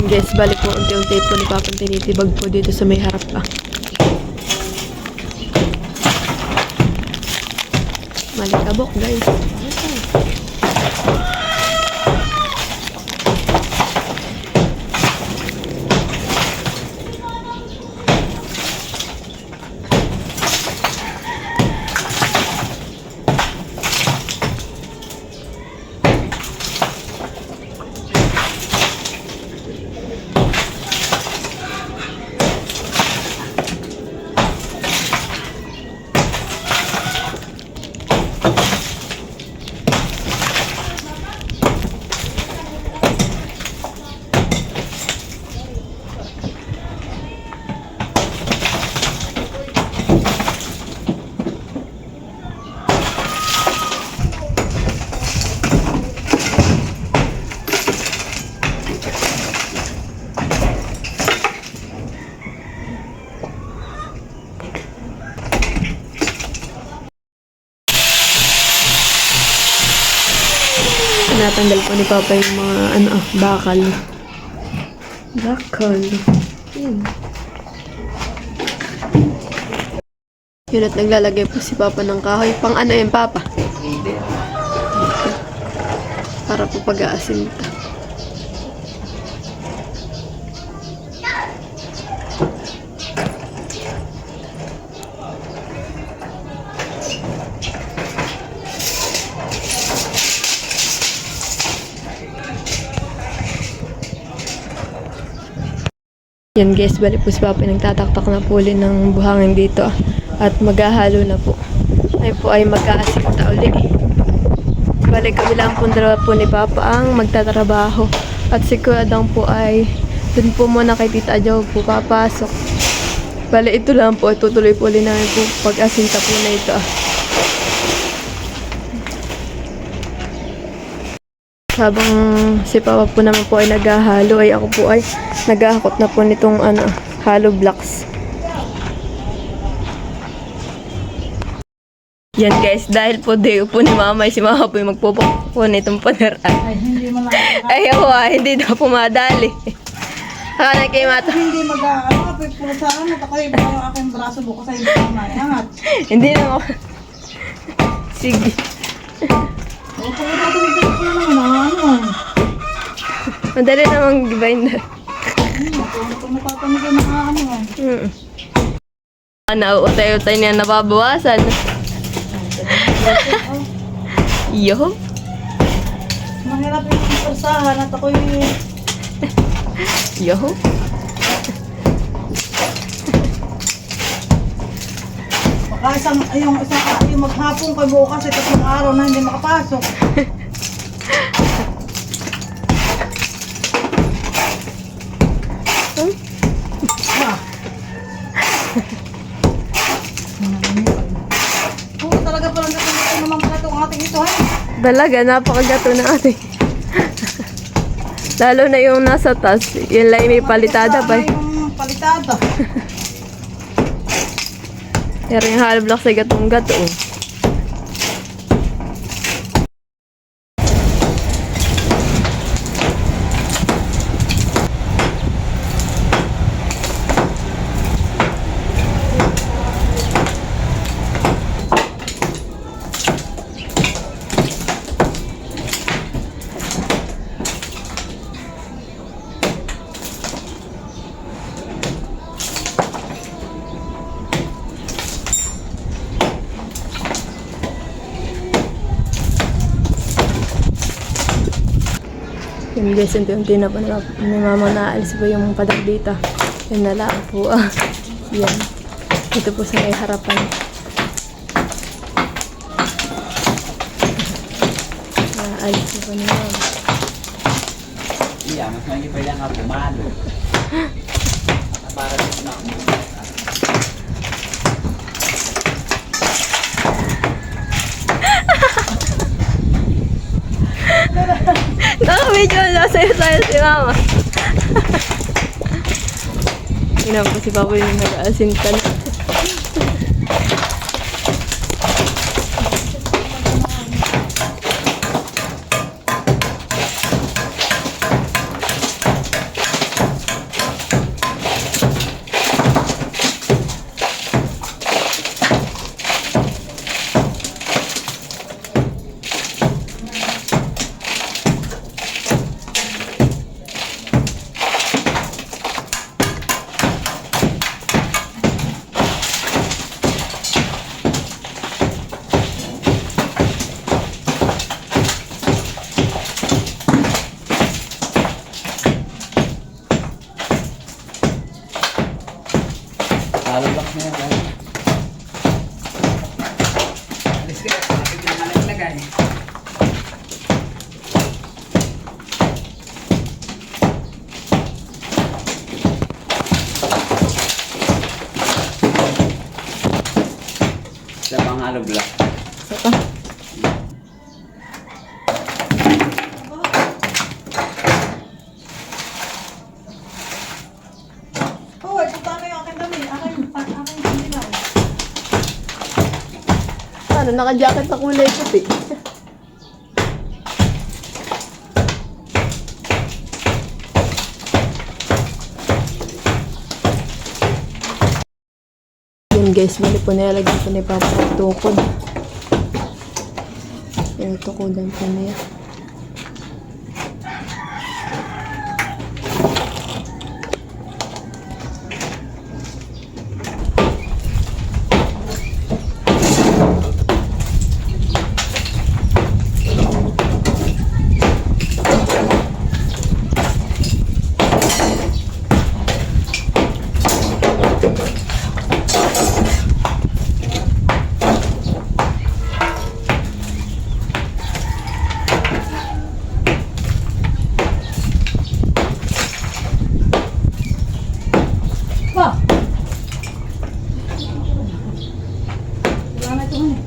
Yan guys, balik po unti-unti po ni Papa tinitibag po dito sa may harap pa. Malikabok guys. Natanggal po ni Papa yung mga bakal. Bakal. Yun. Yun at naglalagay po si Papa ng kahoy. Pang ano yun, Papa? Para po pag-aasin ito. Yan guys, balik po si Papa nagtataktak na po ulit ng buhangin dito at maghahalo na po. Ay po ay magkaasinta ulit. Balik kami lang po dalawa po ni Papa ang magtatrabaho at si Kuya Dang po ay dun po muna kay Tita Joe po papasok. Balik ito lang po, tutuloy po ulit namin po pag-asinta po na ito. Habang si Papa po naman po ay naghahalo, ay ako po ay naghahakot na po nitong hollow blocks. Yan guys, dahil po day po ni Mama, si Mama po yung magpupok po nitong panaraan. Ay, hindi mo lang. Ay, ako hindi daw pumadali. Akala kay Mata. Hindi mag-aano, pupusahan at ako yung aking braso bukas ay hindi ko maiangat. Hindi na ako. Sige. Madali namang gibayin na. Nauutay-utay niya nababawasan. Yo. Mahirap yung persahan at ako yung... Yo. Baka yung maghapon kay bukas ay tatlong araw na hindi makapasok. Talaga palang gato naman pala itong ating ito, ha? Talaga, napakagato na ating. Lalo na yung nasa taas, yun lang may palitada pa. Yung palitada. Pero yung hollow blocks ay gatong-gato. Yung guys, unti-unti na po ni Mama naalis po yung padag dito. Yun na lang po. Yan. Ito po sa may harapan. Naalis na po ni Mama. Iya, mas lagi pa lang ako pumalo. Para dito na ako. Medyo nasayo-sayo si Mama. Tingnan po si Papa yung nag-aasinta na. Alis ka, bakit naman naglagay? Sa pangalo block. Saka. Hoy, paano yung aking dami? Aking dilaw. Ano, naka-jacket na kulay puti. Yun guys, mali po nilalagyan po ni Papa ang tukod. Pinutukodan po niya. Ba? Wala na ito eh.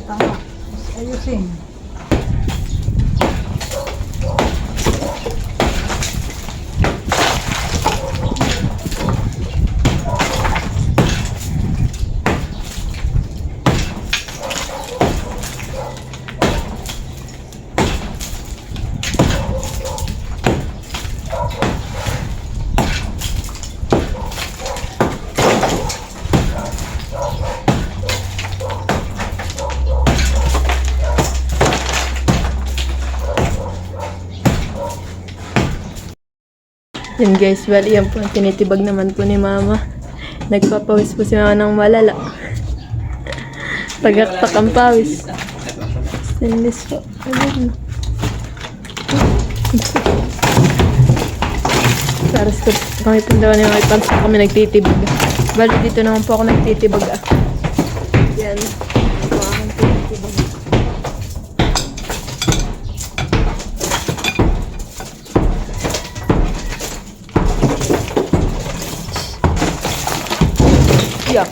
Tama. Ayusin. Yun guys, bali yan po. Tinitibag naman po ni Mama. Nagpapawis po si Mama ng malala. Tagaktak ang pawis. Stainless po. Ayun. Paras ko. Kami pundawan yung paras po kami nagtitibag. Bali dito naman po ako nagtitibag. Yan. Ito ang titibag. Yeah.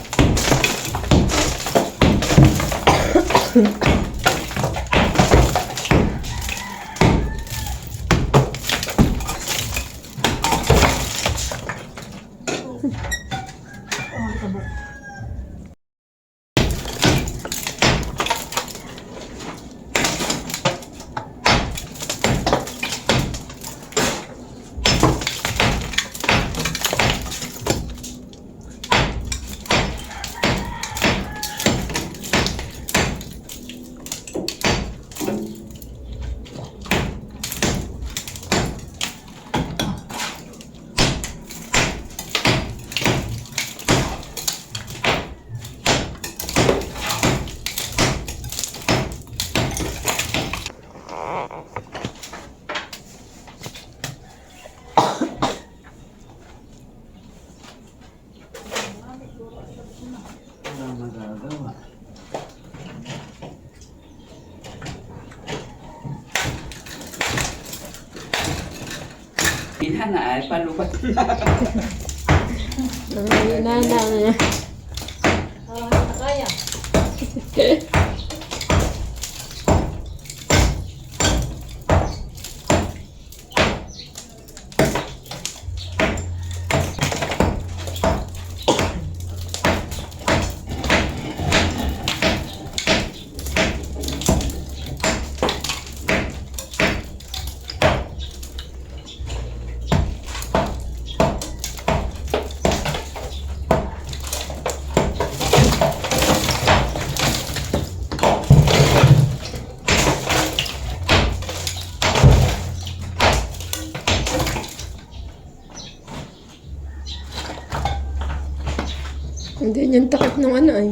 Magagawa. Pinhan na ay palupat na. Nanay. Kaya. Hindi niyan takip ng ano ay.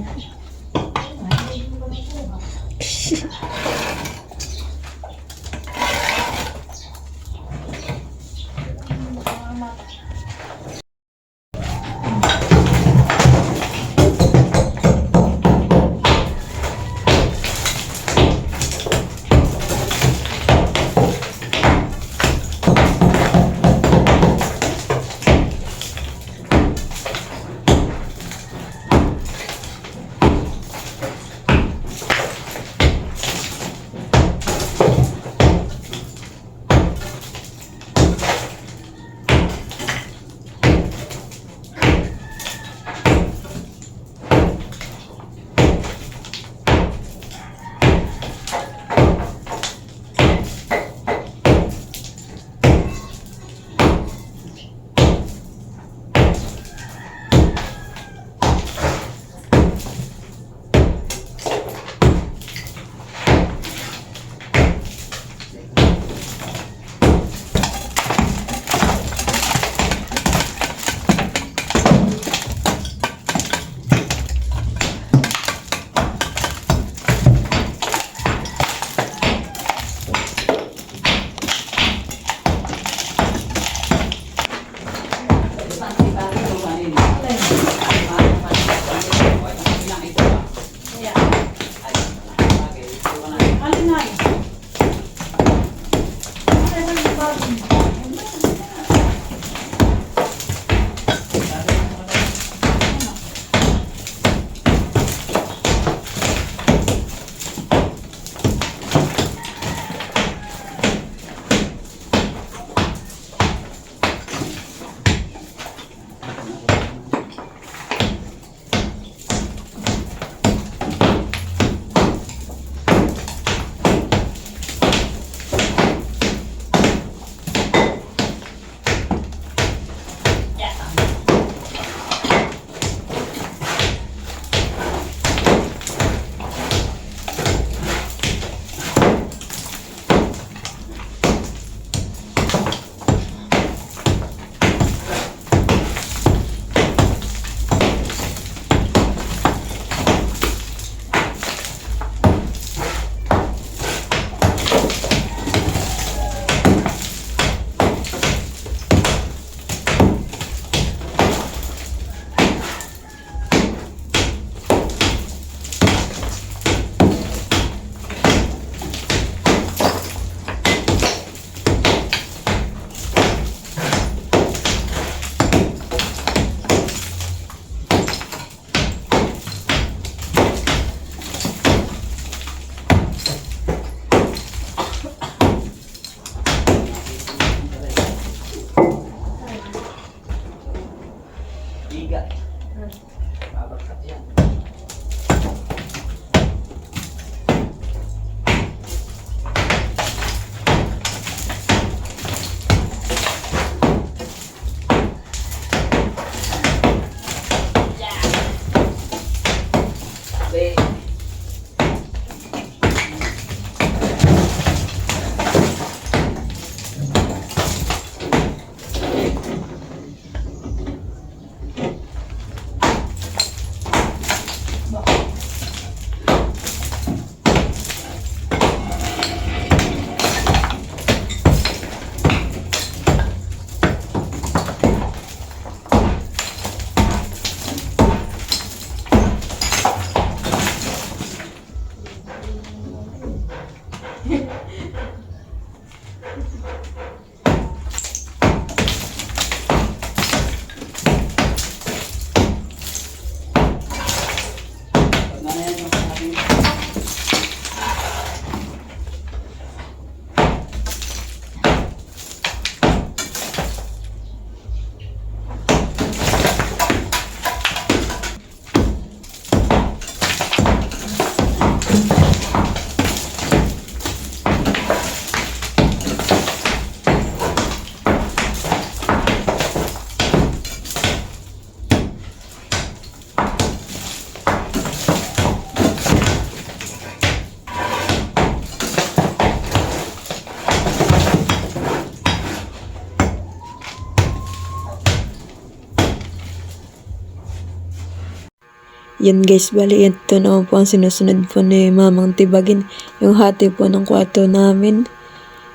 Yan guys, bali ito naman po ang sinusunod po ni Mamang Tibagin. Yung hati po ng kwarto namin.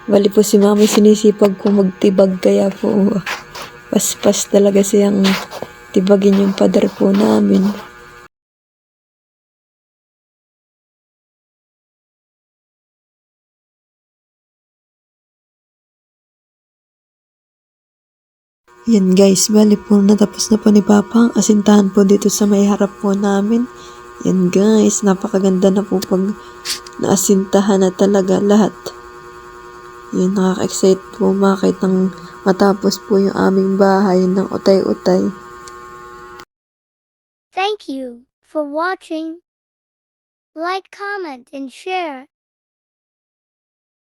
Bali po si Mami sinisipag po magtibag kaya po paspas talaga siyang tibagin yung pader po namin. Yan guys, bali po natapos na po ni Papa ang asintahan po dito sa may harap po namin. Yan guys, napakaganda na po pag naasintahan na talaga lahat. Yan, nakaka-excite po makita ng matapos po yung aming bahay ng utay-utay. Thank you for watching. Like, comment, and share.